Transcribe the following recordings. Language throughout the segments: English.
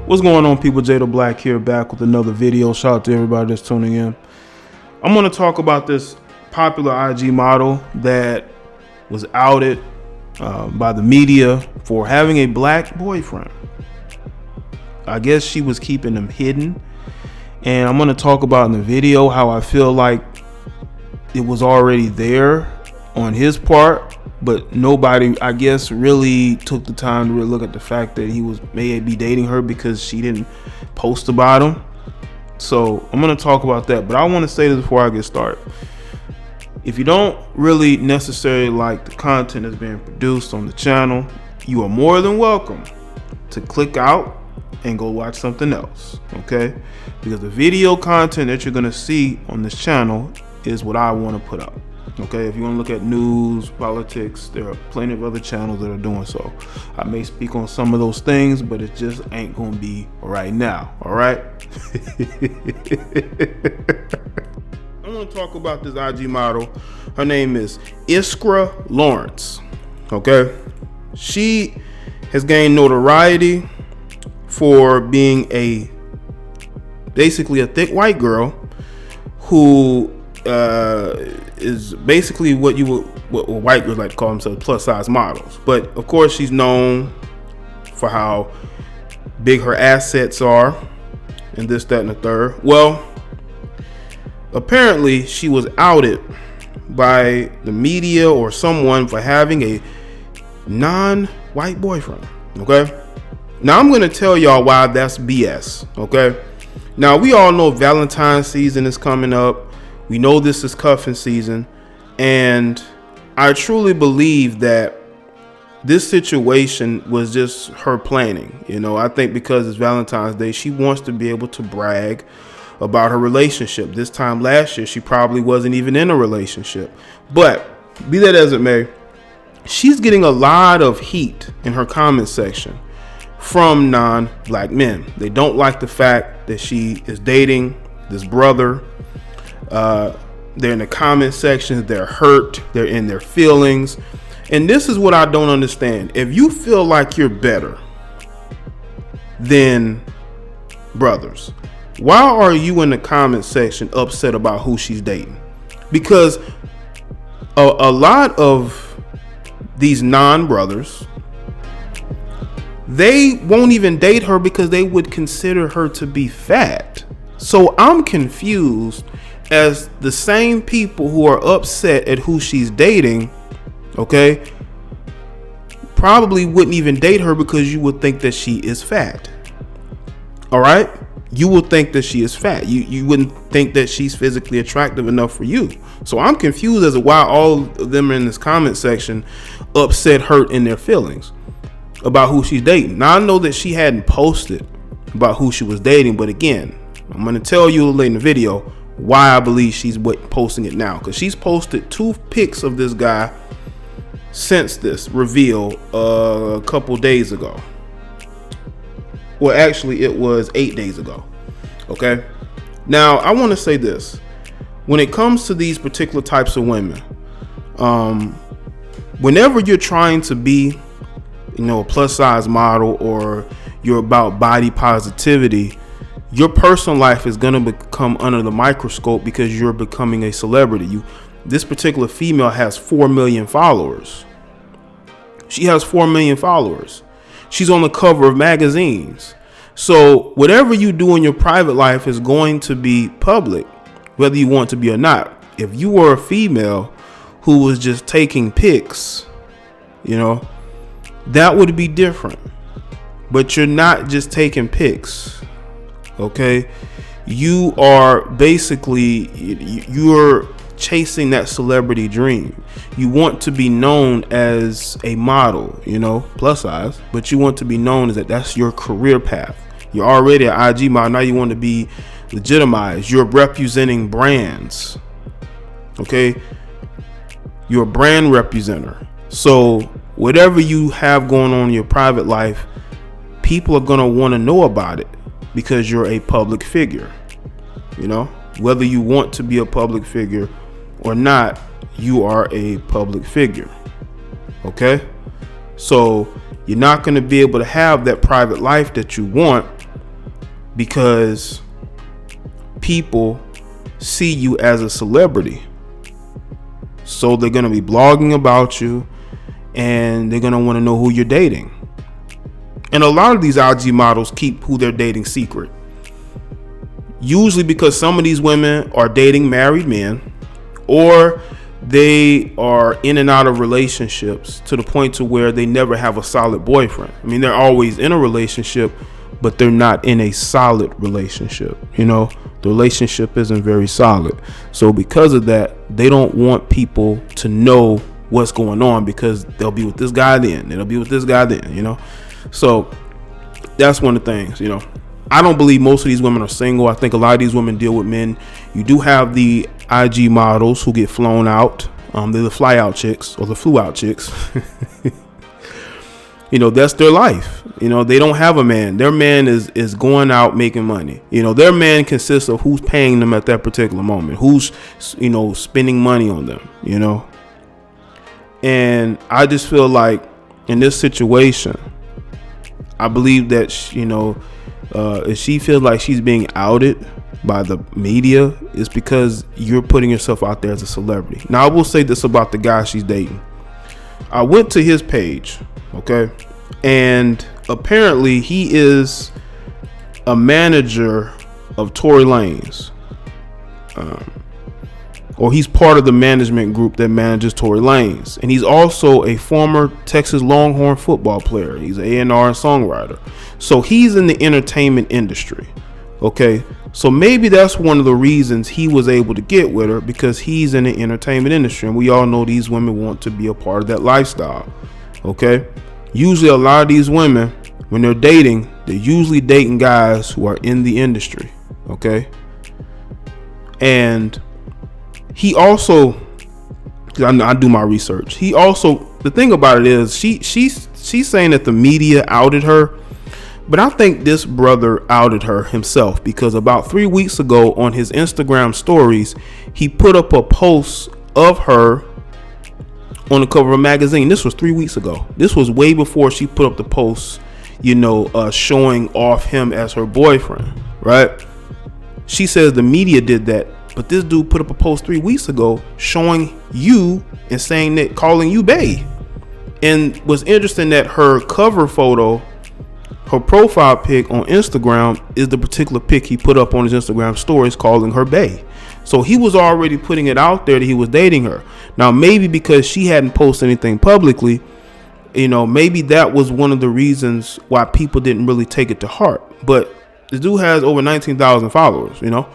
What's going on, people? JDBTv here, back with another video. Shout out to everybody that's tuning in. I'm going to talk about this popular IG model that was outed by the media for having a black boyfriend. I guess she was keeping him hidden, and I'm going to talk about in the video how I feel like it was already there on his part, but nobody, I guess, really took the time to really look at the fact that he was maybe dating her because she didn't post about him. So I'm going to talk about that, but I want to say this before I get started. If you don't really necessarily like the content that's being produced on the channel, you are more than welcome to click out and go watch something else, okay? Because the video content that you're going to see on this channel is what I want to put up. Okay, if you want to look at news, politics, there are plenty of other channels that are doing so. I may speak on some of those things, but it just ain't gonna be right now. All right. I want to talk about this IG model. Her name is Iskra Lawrence. Okay, she has gained notoriety for being basically a thick white girl who is basically what white girls like to call themselves, plus size models. But of course, she's known for how big her assets are and this, that, and the third. Well, apparently she was outed by the media or someone for having a non-white boyfriend. Okay, now I'm going to tell y'all why that's BS. Okay, now we all know Valentine's season is coming up. We know this is cuffing season, and I truly believe that this situation was just her planning. You know, I think because it's Valentine's Day, she wants to be able to brag about her relationship. This time last year, she probably wasn't even in a relationship. But be that as it may, she's getting a lot of heat in her comment section from non-black men. They don't like the fact that she is dating this brother. They're in the comment sections, they're hurt, they're in their feelings. And this is what I don't understand. If you feel like you're better than brothers, why are you in the comment section upset about who she's dating? Because a lot of these non-brothers, they won't even date her because they would consider her to be fat. So I'm confused as the same people who are upset at who she's dating, okay, probably wouldn't even date her because you would think that she is fat. All right, you would think that she is fat. You wouldn't think that she's physically attractive enough for you. So I'm confused as to why all of them are in this comment section upset, hurt in their feelings about who she's dating. Now I know that she hadn't posted about who she was dating, but again, I'm going to tell you later in the video why I believe she's posting it now, because she's posted 2 pics of this guy since this reveal a couple days ago. Well, actually it was 8 days ago. Okay, now I want to say this: when it comes to these particular types of women, whenever you're trying to be, you know, a plus size model, or you're about body positivity, your personal life is going to become under the microscope because you're becoming a celebrity. This particular female has 4 million followers. She has 4 million followers. She's on the cover of magazines. So whatever you do in your private life is going to be public, whether you want to be or not. If you were a female who was just taking pics, you know, that would be different. But you're not just taking pics. Okay, you are basically, you're chasing that celebrity dream. You want to be known as a model, you know, plus size, but you want to be known as that's your career path. You're already an IG model. Now you want to be legitimized. You're representing brands. Okay, you're a brand representative. So whatever you have going on in your private life, people are going to want to know about it. Because you're a public figure, you know, whether you want to be a public figure or not, you are a public figure. Okay, so you're not going to be able to have that private life that you want because people see you as a celebrity. So they're going to be blogging about you, and they're going to want to know who you're dating. And a lot of these IG models keep who they're dating secret. Usually because some of these women are dating married men, or they are in and out of relationships to the point to where they never have a solid boyfriend. I mean, they're always in a relationship, but they're not in a solid relationship. You know, the relationship isn't very solid. So because of that, they don't want people to know what's going on, because they'll be with this guy then, they'll be with this guy then, you know. So that's one of the things, you know. I don't believe most of these women are single. I think a lot of these women deal with men. You do have the IG models who get flown out. They're the fly out chicks, or the flew out chicks. You know, that's their life. You know, they don't have a man. Their man is going out making money. You know, their man consists of who's paying them at that particular moment, who's, you know, spending money on them, you know. And I just feel like in this situation, I believe that, you know, if she feels like she's being outed by the media, it's because you're putting yourself out there as a celebrity. Now, I will say this about the guy she's dating. I went to his page, okay, and apparently he is a manager of Tory Lanez, or he's part of the management group that manages Tory Lanez, and he's also a former Texas Longhorn football player. He's an A&R and songwriter, so he's in the entertainment industry. Okay, so maybe that's one of the reasons he was able to get with her, because he's in the entertainment industry, and we all know these women want to be a part of that lifestyle. Okay, usually a lot of these women, when they're dating, they're usually dating guys who are in the industry. Okay, and he also, I do my research, he also, the thing about it is she's saying that the media outed her. But I think this brother outed her himself, because about 3 weeks ago on his Instagram stories, he put up a post of her on the cover of a magazine. This was 3 weeks ago. This was way before she put up the post, you know, showing off him as her boyfriend, right? She says the media did that, but this dude put up a post 3 weeks ago showing you and saying that, calling you bae. And what's interesting, that her cover photo, her profile pic on Instagram, is the particular pic he put up on his Instagram stories calling her bae. So he was already putting it out there that he was dating her. Now, maybe because she hadn't posted anything publicly, you know, maybe that was one of the reasons why people didn't really take it to heart. But this dude has over 19,000 followers, you know.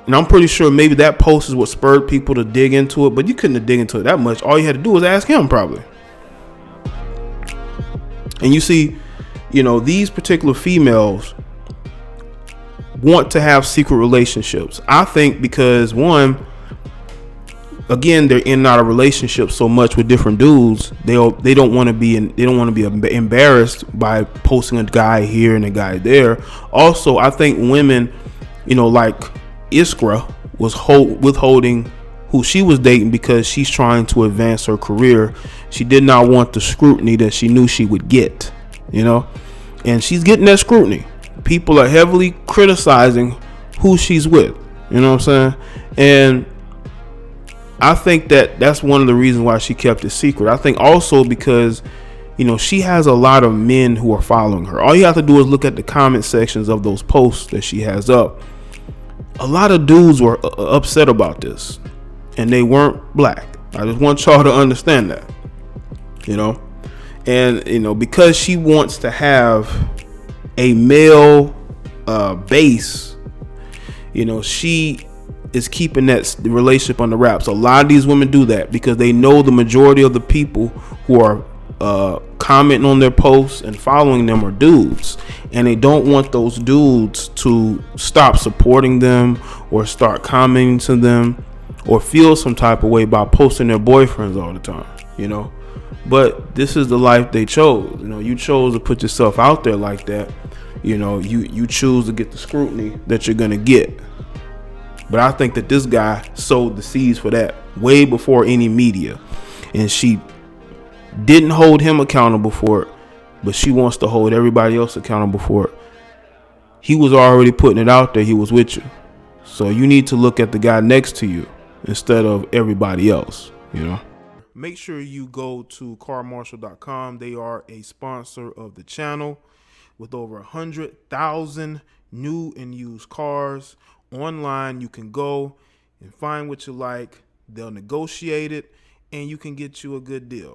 And I'm pretty sure maybe that post is what spurred people to dig into it. But you couldn't have dig into it that much. All you had to do was ask him, probably. And you see, you know, these particular females want to have secret relationships. I think because, one, again, they're in and out of relationships so much with different dudes. They don't want to be embarrassed by posting a guy here and a guy there. Also, I think women, you know, like Iskra was withholding who she was dating because she's trying to advance her career. She did not want the scrutiny that she knew she would get, you know, and she's getting that scrutiny. People are heavily criticizing who she's with, you know what I'm saying? And I think that that's one of the reasons why she kept it secret. I think also because, you know, she has a lot of men who are following her. All you have to do is look at the comment sections of those posts that she has up. A lot of dudes were upset about this, and they weren't black. I just want y'all to understand that, you know. And, you know, because she wants to have a male base, you know, she is keeping that relationship under wraps. A lot of these women do that because they know the majority of the people who are commenting on their posts and following them are dudes, and they don't want those dudes to stop supporting them or start commenting to them or feel some type of way about posting their boyfriends all the time, you know. But this is the life they chose. You know, you chose to put yourself out there like that. You know, you choose to get the scrutiny that you're gonna get. But I think that this guy sowed the seeds for that way before any media, and she didn't hold him accountable for it, but she wants to hold everybody else accountable for it. he was already putting it out there. He was with you. So you need to look at the guy next to you instead of everybody else, you know. Make sure you go to carmarshall.com. They are a sponsor of the channel with over 100,000 new and used cars. Online, you can go and find what you like. They'll negotiate it, and you can get you a good deal.